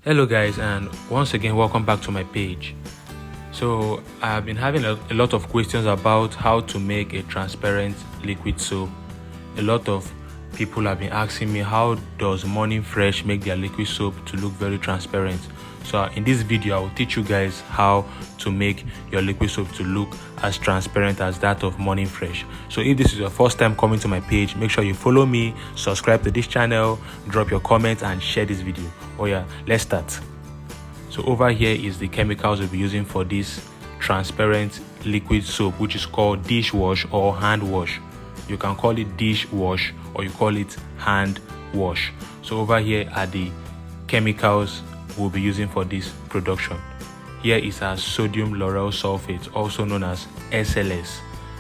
Hello guys, and once again welcome back to my page. So I've been having a lot of questions about how to make a transparent liquid soap. A lot of people have been asking me, how does Morning Fresh make their liquid soap to look very transparent? So in this video I will teach you guys how to make your liquid soap to look as transparent as that of Morning Fresh. So if this is your first time coming to my page, make sure you follow me, subscribe to this channel, drop your comments and share this video. Oh yeah, let's start. So over here is the chemicals we'll be using for this transparent liquid soap, which is called dish wash or hand wash. You can call it dish wash or you call it hand wash. So over here are the chemicals we'll be using for this production. Here is our sodium lauryl sulfate, also known as SLS.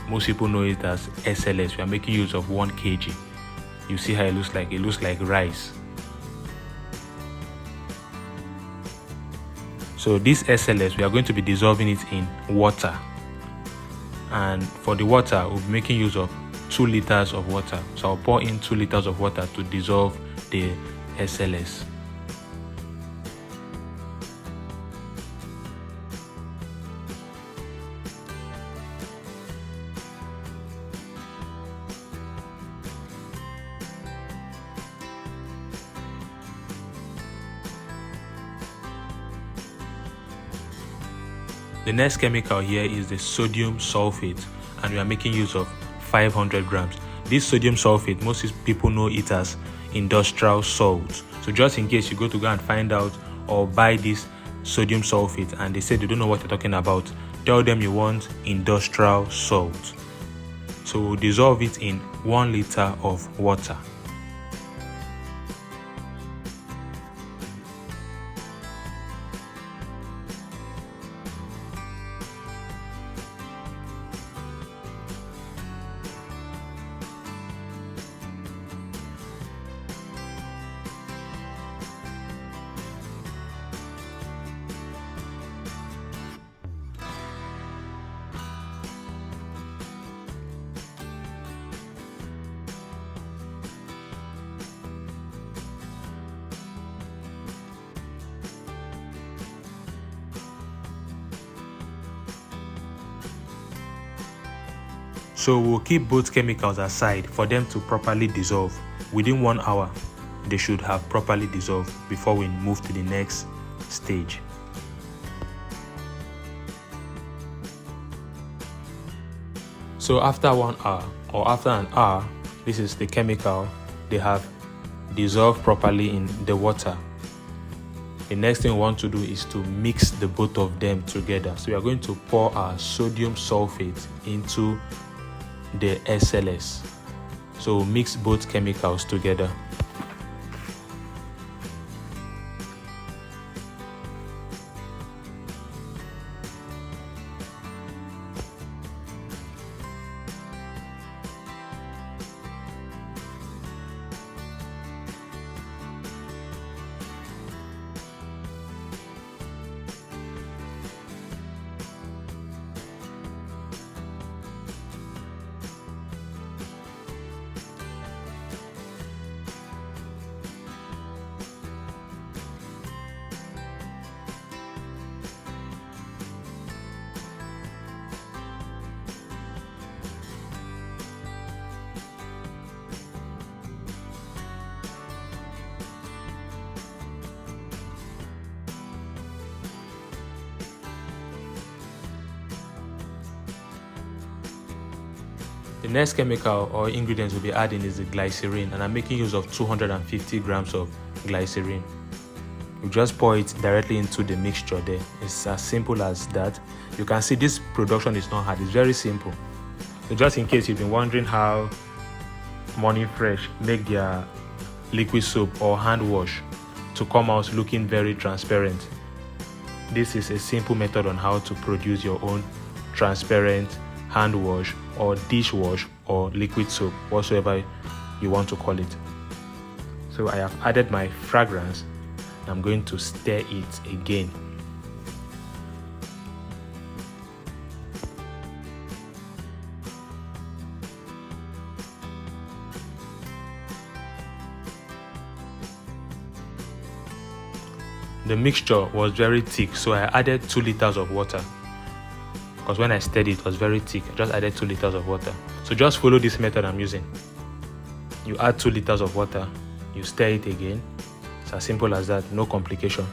Most people know it as SLS. We are making use of 1 kg. You see how it looks like? It looks like rice. So this SLS, we are going to be dissolving it in water. And for the water, we'll be making use of 2 liters of water. So I'll pour in 2 liters of water to dissolve the SLS. The next chemical here is the sodium sulfate, and we are making use of 500 grams. This sodium sulfate, most people know it as industrial salt. So just in case you go and find out or buy this sodium sulfate and they say they don't know what you're talking about, tell them you want industrial salt. So we'll dissolve it in 1 liter of water. So we'll keep both chemicals aside for them to properly dissolve. Within 1 hour, they should have properly dissolved before we move to the next stage. So after 1 hour or after an hour, this is the chemical, they have dissolved properly in the water. The next thing we want to do is to mix the both of them together. So we are going to pour our sodium sulfate into the SLS. So mix both chemicals together. The next chemical or ingredient we'll be adding is the glycerin, and I'm making use of 250 grams of glycerin. You just pour it directly into the mixture there. It's as simple as that. You can see this production is not hard, it's very simple. So just in case you've been wondering how Morning Fresh make their liquid soap or hand wash to come out looking very transparent, this is a simple method on how to produce your own transparent hand wash or dish wash or liquid soap, whatsoever you want to call it. So I have added my fragrance. I'm going to stir it again. the mixture was very thick, so I added 2 liters of water. Because when I stirred it was very thick, I just added 2 liters of water. So just follow this method I'm using. You add 2 liters of water, you stir it again. It's as simple as that, no complication.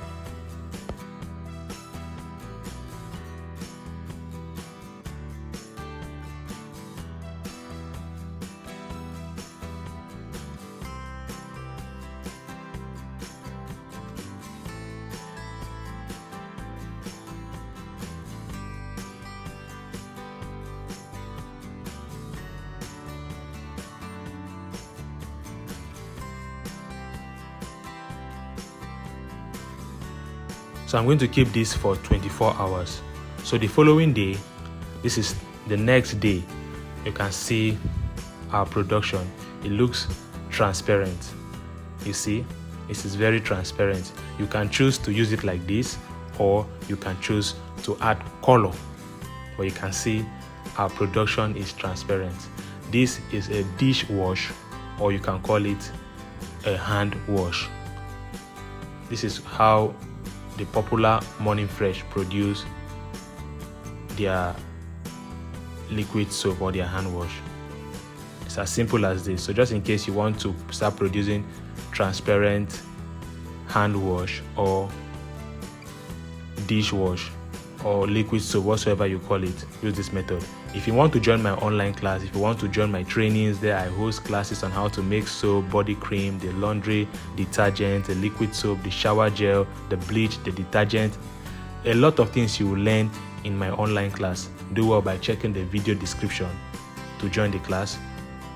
So I'm going to keep this for 24 hours. So the following day, this is the next day, you can see our production. It looks transparent. You see, this is very transparent. You can choose to use it like this, or you can choose to add color. But you can see our production is transparent. This is a dish wash, or you can call it a hand wash. This is how the popular Morning Fresh produce their liquid soap or their hand wash. It's as simple as this. So just in case you want to start producing transparent hand wash or dish wash or liquid soap, whatsoever you call it, use this method. If you want to join my online class, if you want to join my trainings, there I host classes on how to make soap, body cream, the laundry detergent, the liquid soap, the shower gel, the bleach, the detergent. A lot of things you will learn in my online class. Do well by checking the video description to join the class.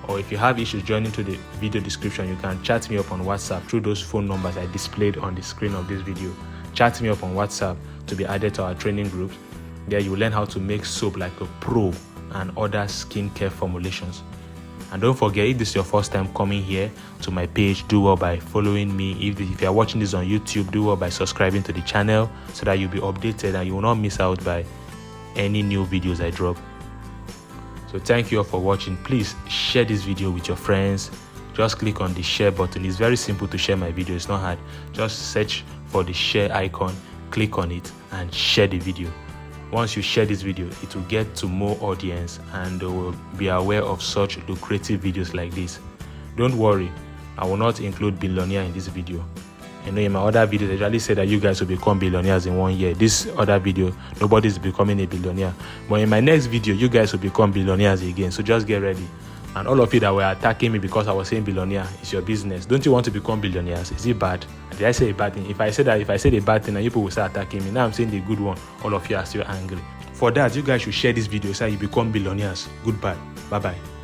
Or if you have issues joining to the video description, you can chat me up on WhatsApp through those phone numbers I displayed on the screen of this video. Chat me up on WhatsApp to be added to our training groups. There you will learn how to make soap like a pro and other skincare formulations. And don't forget, if this is your first time coming here to my page, do well by following me. If you are watching this on YouTube, do well by subscribing to the channel so that you'll be updated and you will not miss out by any new videos I drop. So thank you all for watching. Please share this video with your friends. Just click on the share button. It's very simple to share my video. It's not hard. Just search for the share icon, click on it and share the video. Once you share this video, it will get to more audience and they will be aware of such lucrative videos like this. Don't worry, I will not include billionaire in this video. I know in my other videos, I usually say that you guys will become billionaires in 1 year. This other video, nobody's becoming a billionaire. But in my next video, you guys will become billionaires again. So just get ready. And all of you that were attacking me because I was saying billionaire, it's your business. Don't you want to become billionaires? Is it bad? Did I say a bad thing? If I said a bad thing and people will start attacking me, now I'm saying the good one, all of you are still angry. For that, you guys should share this video so you become billionaires. Goodbye. Bye-bye.